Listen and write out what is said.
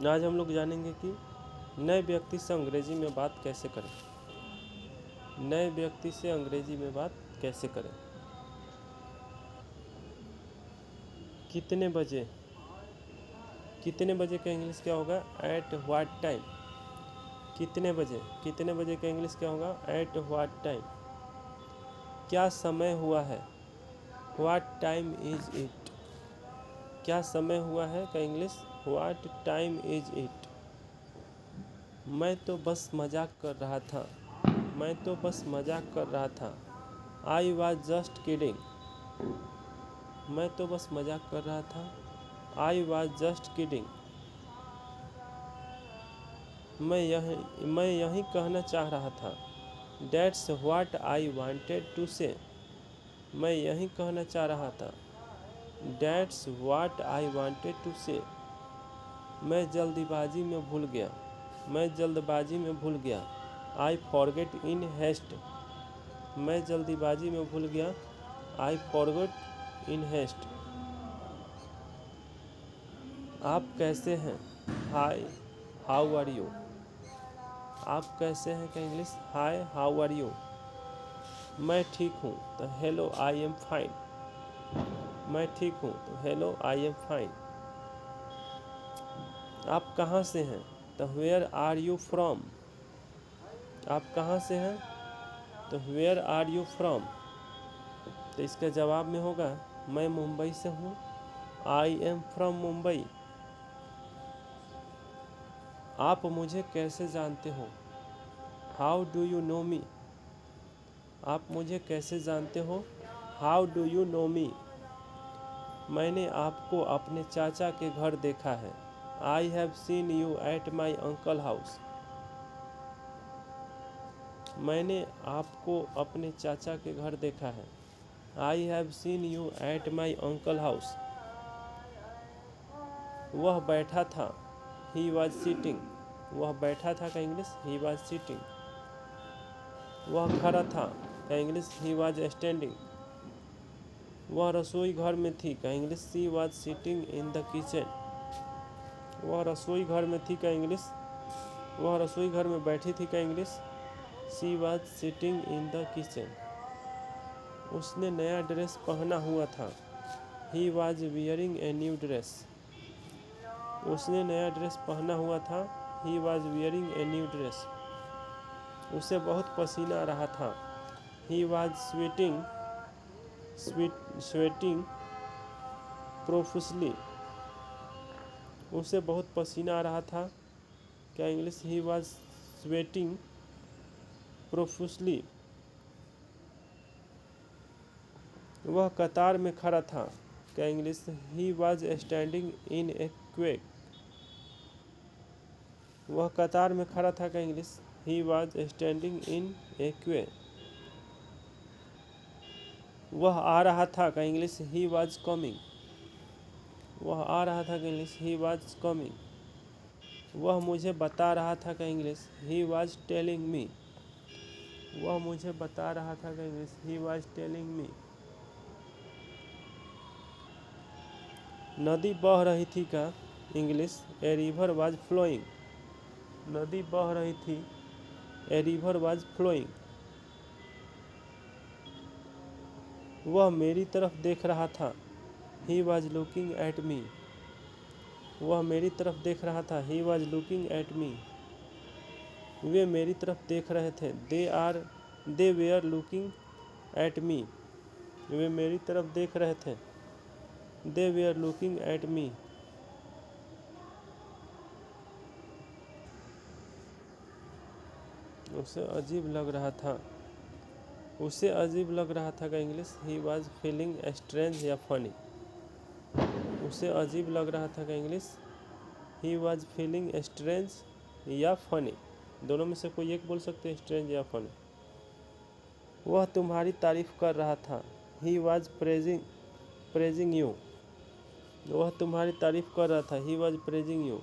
आज हम लोग जानेंगे कि नए व्यक्ति से अंग्रेजी में बात कैसे करें। नए व्यक्ति से अंग्रेजी में बात कैसे करें। कितने बजे, कितने बजे का इंग्लिश क्या होगा? At what time. कितने बजे का इंग्लिश क्या होगा? At what time. क्या समय हुआ है? What time is it. क्या समय हुआ है का English? What time is it. मैं तो बस मजाक कर रहा था। मैं तो बस मजाक कर रहा था। I was just kidding. मैं तो बस मजाक कर रहा था। I was just kidding. मैं यही कहना चाह रहा था। That's what I wanted to say. मैं यही कहना चाह रहा था। That's what I wanted to say. मैं जल्दबाजी में भूल गया। मैं जल्दबाजी में भूल गया। I forget in haste. मैं जल्दबाजी में भूल गया। I forgot in haste. आप कैसे हैं? Hi, how are you. आप कैसे हैं का English? Hi, how are you. मैं ठीक हूँ तो हेलो, आई एम फाइन। मैं ठीक हूँ तो हेलो, आई एम फाइन। आप कहाँ से हैं? तो वेयर आर यू फ्रॉम। आप कहाँ से हैं? तो वेयर आर यू फ्रॉम। तो इसका जवाब में होगा मैं मुंबई से हूँ। I am from Mumbai. आप मुझे कैसे जानते हो? How do you know me. आप मुझे कैसे जानते हो? How do you know me. मैंने आपको अपने चाचा के घर देखा है। I have seen you at my uncle house. मैंने आपको अपने चाचा के घर देखा है। I have seen you at my uncle house. वह बैठा था। He was sitting. वह बैठा था का इंग्लिश? He was sitting. वह खड़ा था का इंग्लिश? He was standing. वह रसोई घर में थी का English? She was sitting in the kitchen. वह रसोई घर में थी का इंग्लिश? वह रसोई घर में बैठी थी का English? She was sitting in the kitchen. उसने नया ड्रेस पहना हुआ था। He was wearing a new dress. उसने नया ड्रेस पहना हुआ था। He was wearing a new dress. उसे बहुत पसीना आ रहा था। He was sweating profusely. उसे बहुत पसीना आ रहा था क्या English? He was sweating profusely. वह कतार में खड़ा था क्या English? He was standing in a queue. वह कतार में खड़ा था क्या English? He was standing in a queue. वह आ रहा था का इंग्लिश? He was coming. वह आ रहा था का इंग्लिश? He was coming. वह मुझे बता रहा था का English? He was telling me. वह मुझे बता रहा था का English? He was telling me. नदी बह रही थी का English? A river was flowing. नदी बह रही थी। A river was flowing. वह मेरी तरफ देख रहा था। He was looking at me. वह मेरी तरफ देख रहा था। He was looking at me. वे मेरी तरफ देख रहे थे। They were looking at me. वे मेरी तरफ देख रहे थे। दे वेयर लुकिंग एट मी। उसे अजीब लग रहा था। उसे अजीब लग रहा था का English? He was feeling strange या फनी। उसे अजीब लग रहा था का English? He was feeling strange या फनी। दोनों में से कोई एक बोल सकते हैं, स्ट्रेंज या फनी। वह तुम्हारी तारीफ कर रहा था। He was praising you. वह तुम्हारी तारीफ कर रहा था। He was praising you.